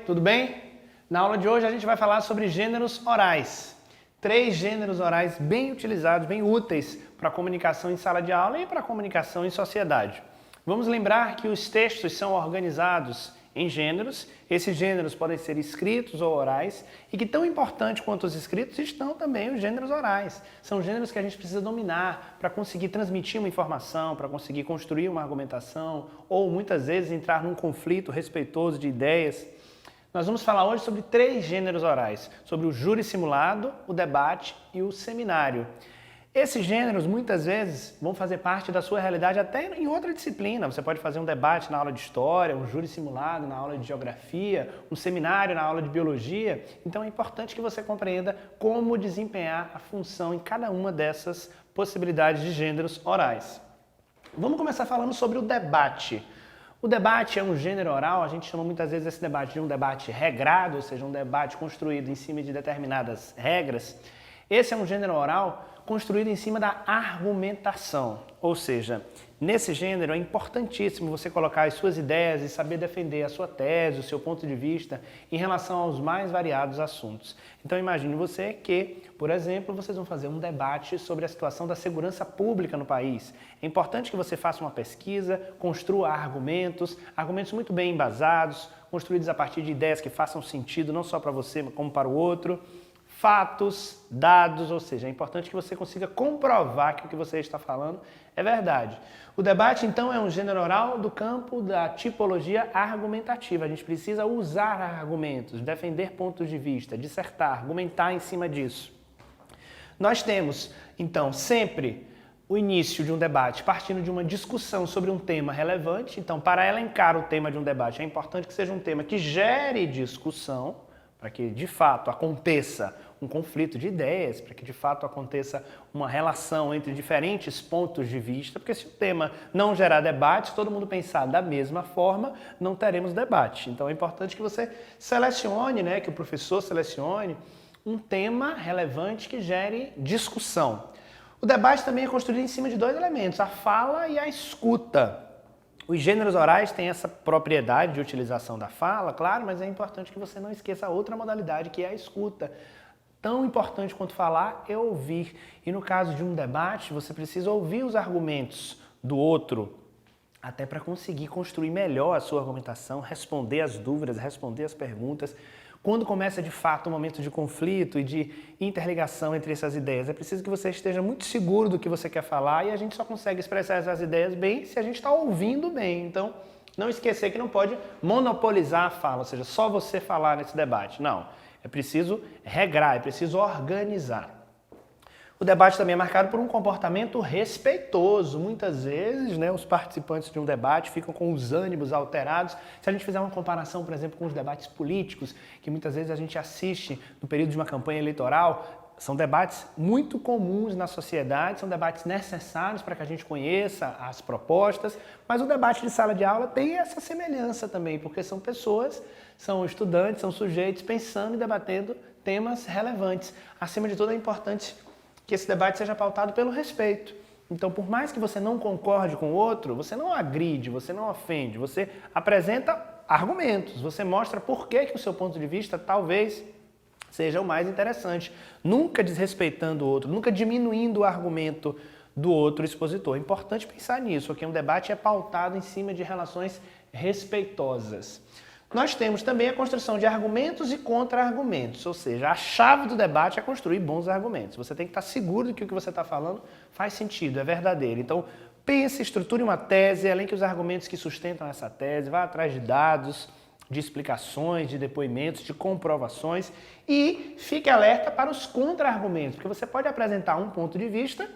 tudo bem? Na aula de hoje a gente vai falar sobre gêneros orais. 3 gêneros orais bem utilizados, bem úteis para a comunicação em sala de aula e para a comunicação em sociedade. Vamos lembrar que os textos são organizados em gêneros. Esses gêneros podem ser escritos ou orais e que tão importante quanto os escritos estão também os gêneros orais. São gêneros que a gente precisa dominar para conseguir transmitir uma informação, para conseguir construir uma argumentação ou muitas vezes entrar num conflito respeitoso de ideias. Nós vamos falar hoje sobre 3 gêneros orais, sobre o júri simulado, o debate e o seminário. Esses gêneros, muitas vezes, vão fazer parte da sua realidade até em outra disciplina. Você pode fazer um debate na aula de História, um júri simulado na aula de Geografia, um seminário na aula de Biologia. Então é importante que você compreenda como desempenhar a função em cada uma dessas possibilidades de gêneros orais. Vamos começar falando sobre o debate. O debate é um gênero oral, a gente chama muitas vezes esse debate de um debate regrado, ou seja, um debate construído em cima de determinadas regras. Esse é um gênero oral construído em cima da argumentação, ou seja, nesse gênero é importantíssimo você colocar as suas ideias e saber defender a sua tese, o seu ponto de vista em relação aos mais variados assuntos. Então imagine você que, por exemplo, vocês vão fazer um debate sobre a situação da segurança pública no país. É importante que você faça uma pesquisa, construa argumentos muito bem embasados, construídos a partir de ideias que façam sentido não só para você, como para o outro. Fatos, dados, ou seja, é importante que você consiga comprovar que o que você está falando é verdade. O debate, então, é um gênero oral do campo da tipologia argumentativa. A gente precisa usar argumentos, defender pontos de vista, dissertar, argumentar em cima disso. Nós temos, então, sempre o início de um debate partindo de uma discussão sobre um tema relevante. Então, para elencar o tema de um debate, é importante que seja um tema que gere discussão, para que de fato aconteça um conflito de ideias, para que de fato aconteça uma relação entre diferentes pontos de vista, porque se o tema não gerar debate, todo mundo pensar da mesma forma, não teremos debate. Então é importante que você selecione, que o professor selecione um tema relevante que gere discussão. O debate também é construído em cima de 2 elementos, a fala e a escuta. Os gêneros orais têm essa propriedade de utilização da fala, claro, mas é importante que você não esqueça a outra modalidade, que é a escuta. Tão importante quanto falar é ouvir. E no caso de um debate, você precisa ouvir os argumentos do outro, até para conseguir construir melhor a sua argumentação, responder as dúvidas, responder as perguntas. Quando começa de fato um momento de conflito e de interligação entre essas ideias, é preciso que você esteja muito seguro do que você quer falar e a gente só consegue expressar essas ideias bem se a gente está ouvindo bem. Então, não esquecer que não pode monopolizar a fala, ou seja, só você falar nesse debate. Não, é preciso regrar, é preciso organizar. O debate também é marcado por um comportamento respeitoso. Muitas vezes, os participantes de um debate ficam com os ânimos alterados. Se a gente fizer uma comparação, por exemplo, com os debates políticos, que muitas vezes a gente assiste no período de uma campanha eleitoral, são debates muito comuns na sociedade, são debates necessários para que a gente conheça as propostas, mas o debate de sala de aula tem essa semelhança também, porque são pessoas, são estudantes, são sujeitos pensando e debatendo temas relevantes. Acima de tudo, é importante que esse debate seja pautado pelo respeito. Então, por mais que você não concorde com o outro, você não agride, você não ofende, você apresenta argumentos, você mostra por que o seu ponto de vista talvez seja o mais interessante, nunca desrespeitando o outro, nunca diminuindo o argumento do outro expositor. É importante pensar nisso, porque um debate é pautado em cima de relações respeitosas. Nós temos também a construção de argumentos e contra-argumentos, ou seja, a chave do debate é construir bons argumentos. Você tem que estar seguro de que o que você está falando faz sentido, é verdadeiro. Então, pense, estruture uma tese, elenque os argumentos que sustentam essa tese, vá atrás de dados, de explicações, de depoimentos, de comprovações e fique alerta para os contra-argumentos, porque você pode apresentar um ponto de vista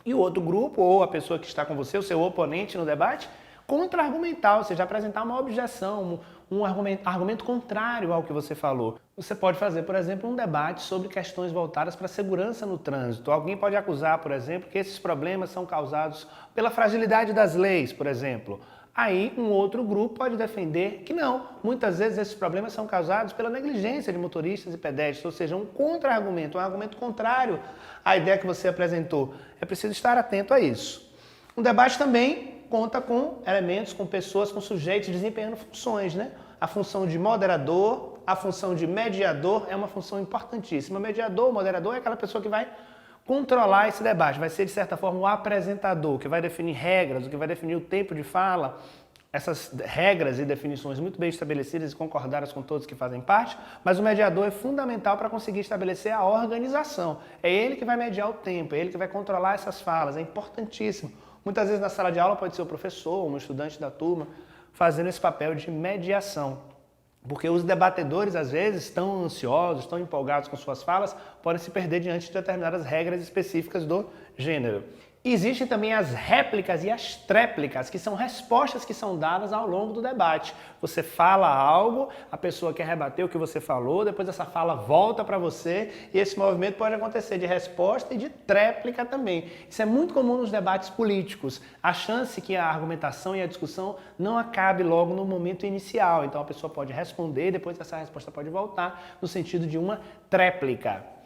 e o outro grupo, ou a pessoa que está com você, o seu oponente no debate, contra-argumentar, ou seja, apresentar uma objeção, um argumento contrário ao que você falou. Você pode fazer, por exemplo, um debate sobre questões voltadas para a segurança no trânsito. Alguém pode acusar, por exemplo, que esses problemas são causados pela fragilidade das leis, por exemplo. Aí um outro grupo pode defender que não. Muitas vezes esses problemas são causados pela negligência de motoristas e pedestres, ou seja, um contra-argumento, um argumento contrário à ideia que você apresentou. É preciso estar atento a isso. Um debate também conta com elementos, com pessoas, com sujeitos desempenhando funções, a função de moderador, a função de mediador é uma função importantíssima. Mediador, moderador é aquela pessoa que vai controlar esse debate, vai ser de certa forma o apresentador, que vai definir regras, o que vai definir o tempo de fala. Essas regras e definições muito bem estabelecidas e concordadas com todos que fazem parte, mas o mediador é fundamental para conseguir estabelecer a organização. É ele que vai mediar o tempo, é ele que vai controlar essas falas, é importantíssimo. Muitas vezes na sala de aula pode ser o professor, um estudante da turma, fazendo esse papel de mediação. Porque os debatedores, às vezes, estão ansiosos, estão empolgados com suas falas, podem se perder diante de determinadas regras específicas do gênero. Existem também as réplicas e as tréplicas, que são respostas que são dadas ao longo do debate. Você fala algo, a pessoa quer rebater o que você falou, depois essa fala volta para você e esse movimento pode acontecer de resposta e de tréplica também. Isso é muito comum nos debates políticos. A chance que a argumentação e a discussão não acabe logo no momento inicial. Então a pessoa pode responder, depois essa resposta pode voltar no sentido de uma tréplica.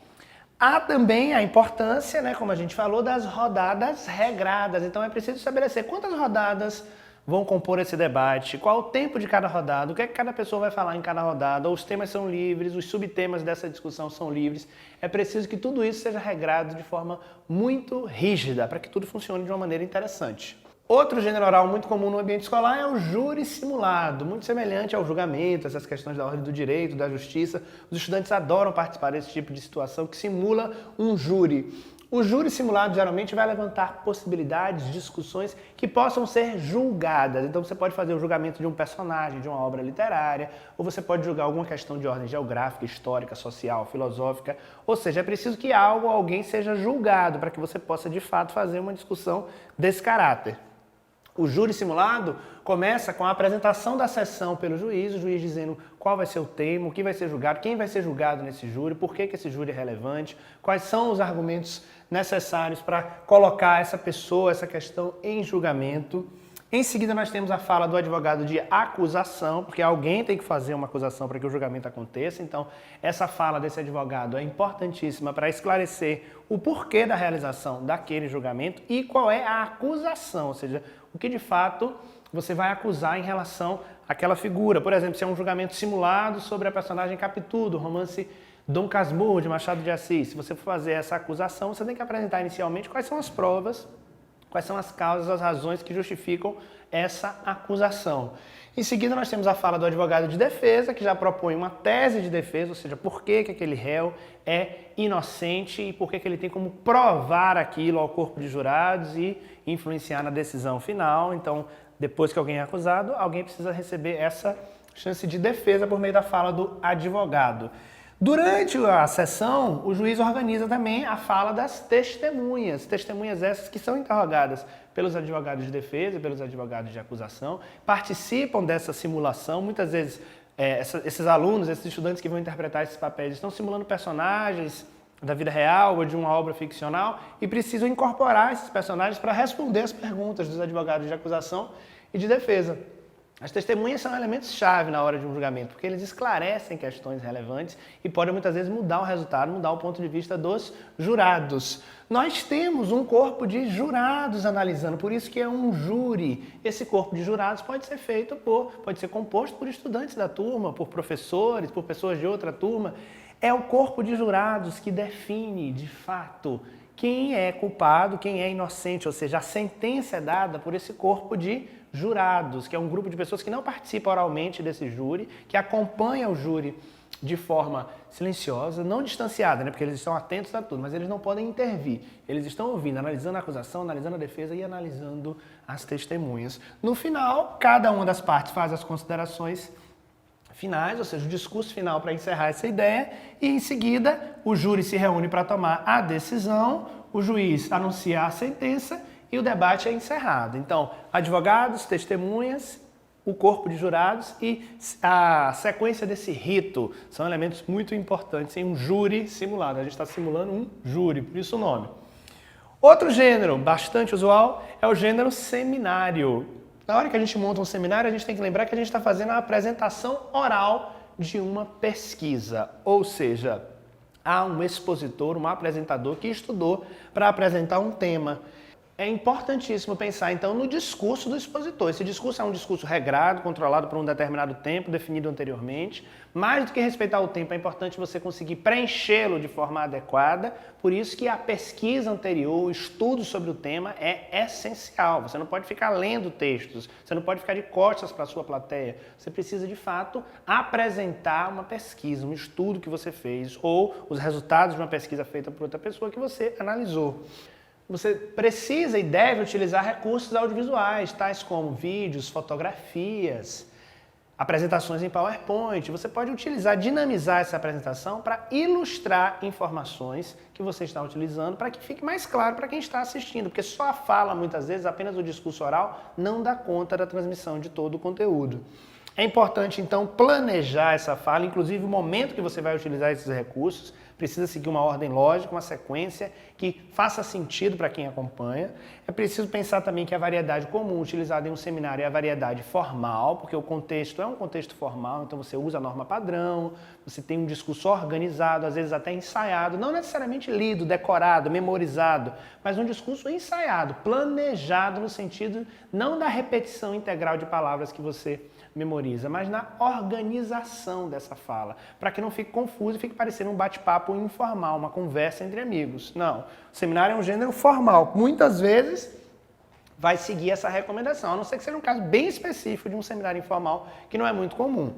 Há também a importância, como a gente falou, das rodadas regradas. Então é preciso estabelecer quantas rodadas vão compor esse debate, qual o tempo de cada rodada, o que é que cada pessoa vai falar em cada rodada, os temas são livres, os subtemas dessa discussão são livres. É preciso que tudo isso seja regrado de forma muito rígida, para que tudo funcione de uma maneira interessante. Outro gênero oral muito comum no ambiente escolar é o júri simulado, muito semelhante ao julgamento, essas questões da ordem do direito, da justiça. Os estudantes adoram participar desse tipo de situação que simula um júri. O júri simulado geralmente vai levantar possibilidades, discussões que possam ser julgadas. Então você pode fazer o julgamento de um personagem, de uma obra literária, ou você pode julgar alguma questão de ordem geográfica, histórica, social, filosófica. Ou seja, é preciso que algo ou alguém seja julgado para que você possa de fato fazer uma discussão desse caráter. O júri simulado começa com a apresentação da sessão pelo juiz, o juiz dizendo qual vai ser o tema, o que vai ser julgado, quem vai ser julgado nesse júri, por que esse júri é relevante, quais são os argumentos necessários para colocar essa pessoa, essa questão em julgamento. Em seguida nós temos a fala do advogado de acusação, porque alguém tem que fazer uma acusação para que o julgamento aconteça. Então essa fala desse advogado é importantíssima para esclarecer o porquê da realização daquele julgamento e qual é a acusação, ou seja, o que de fato você vai acusar em relação àquela figura. Por exemplo, se é um julgamento simulado sobre a personagem Capitu, do romance Dom Casmurro, de Machado de Assis. Se você for fazer essa acusação, você tem que apresentar inicialmente quais são as provas, quais são as causas, as razões que justificam essa acusação. Em seguida, nós temos a fala do advogado de defesa, que já propõe uma tese de defesa, ou seja, por que aquele réu é inocente e por que ele tem como provar aquilo ao corpo de jurados e influenciar na decisão final. Então, depois que alguém é acusado, alguém precisa receber essa chance de defesa por meio da fala do advogado. Durante a sessão, o juiz organiza também a fala das testemunhas essas que são interrogadas pelos advogados de defesa e pelos advogados de acusação, participam dessa simulação. Muitas vezes esses alunos, esses estudantes que vão interpretar esses papéis estão simulando personagens da vida real ou de uma obra ficcional e precisam incorporar esses personagens para responder as perguntas dos advogados de acusação e de defesa. As testemunhas são elementos-chave na hora de um julgamento, porque eles esclarecem questões relevantes e podem muitas vezes mudar o resultado, mudar o ponto de vista dos jurados. Nós temos um corpo de jurados analisando, por isso que é um júri. Esse corpo de jurados pode ser composto por estudantes da turma, por professores, por pessoas de outra turma. É o corpo de jurados que define, de fato, quem é culpado, quem é inocente, ou seja, a sentença é dada por esse corpo de jurados, que é um grupo de pessoas que não participa oralmente desse júri, que acompanha o júri de forma silenciosa, não distanciada, porque eles estão atentos a tudo, mas eles não podem intervir. Eles estão ouvindo, analisando a acusação, analisando a defesa e analisando as testemunhas. No final, cada uma das partes faz as considerações finais, ou seja, o discurso final para encerrar essa ideia, e em seguida o júri se reúne para tomar a decisão, o juiz anuncia a sentença e o debate é encerrado. Então, advogados, testemunhas, o corpo de jurados e a sequência desse rito são elementos muito importantes em um júri simulado. A gente está simulando um júri, por isso o nome. Outro gênero bastante usual é o gênero seminário. Na hora que a gente monta um seminário, a gente tem que lembrar que a gente está fazendo a apresentação oral de uma pesquisa, ou seja, há um expositor, um apresentador que estudou para apresentar um tema. É importantíssimo pensar, então, no discurso do expositor. Esse discurso é um discurso regrado, controlado por um determinado tempo, definido anteriormente. Mais do que respeitar o tempo, é importante você conseguir preenchê-lo de forma adequada. Por isso que a pesquisa anterior, o estudo sobre o tema é essencial. Você não pode ficar lendo textos, você não pode ficar de costas para a sua plateia. Você precisa, de fato, apresentar uma pesquisa, um estudo que você fez, ou os resultados de uma pesquisa feita por outra pessoa que você analisou. Você precisa e deve utilizar recursos audiovisuais, tais como vídeos, fotografias, apresentações em PowerPoint. Você pode utilizar, dinamizar essa apresentação para ilustrar informações que você está utilizando para que fique mais claro para quem está assistindo, porque só a fala, muitas vezes, apenas o discurso oral, não dá conta da transmissão de todo o conteúdo. É importante, então, planejar essa fala, inclusive o momento que você vai utilizar esses recursos, precisa seguir uma ordem lógica, uma sequência que faça sentido para quem acompanha. É preciso pensar também que a variedade comum utilizada em um seminário é a variedade formal, porque o contexto é um contexto formal, então você usa a norma padrão, você tem um discurso organizado, às vezes até ensaiado, não necessariamente lido, decorado, memorizado, mas um discurso ensaiado, planejado no sentido não da repetição integral de palavras que você memoriza, mas na organização dessa fala, para que não fique confuso e fique parecendo um bate-papo informal, uma conversa entre amigos. Não, o seminário é um gênero formal. Muitas vezes vai seguir essa recomendação, a não ser que seja um caso bem específico de um seminário informal, que não é muito comum.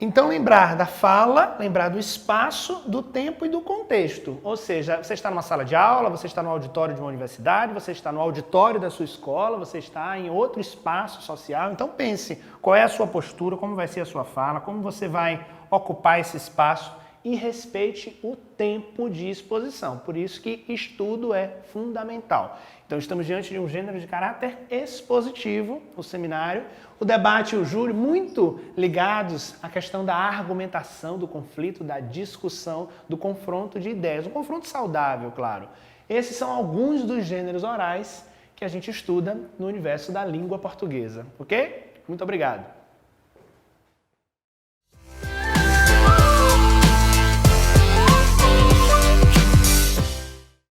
Então, lembrar da fala, lembrar do espaço, do tempo e do contexto. Ou seja, você está numa sala de aula, você está no auditório de uma universidade, você está no auditório da sua escola, você está em outro espaço social. Então, pense qual é a sua postura, como vai ser a sua fala, como você vai ocupar esse espaço e respeite o tempo de exposição. Por isso que estudo é fundamental. Então, estamos diante de um gênero de caráter expositivo, o seminário, o debate e o júri, muito ligados à questão da argumentação, do conflito, da discussão, do confronto de ideias, um confronto saudável, claro. Esses são alguns dos gêneros orais que a gente estuda no universo da língua portuguesa, ok? Muito obrigado.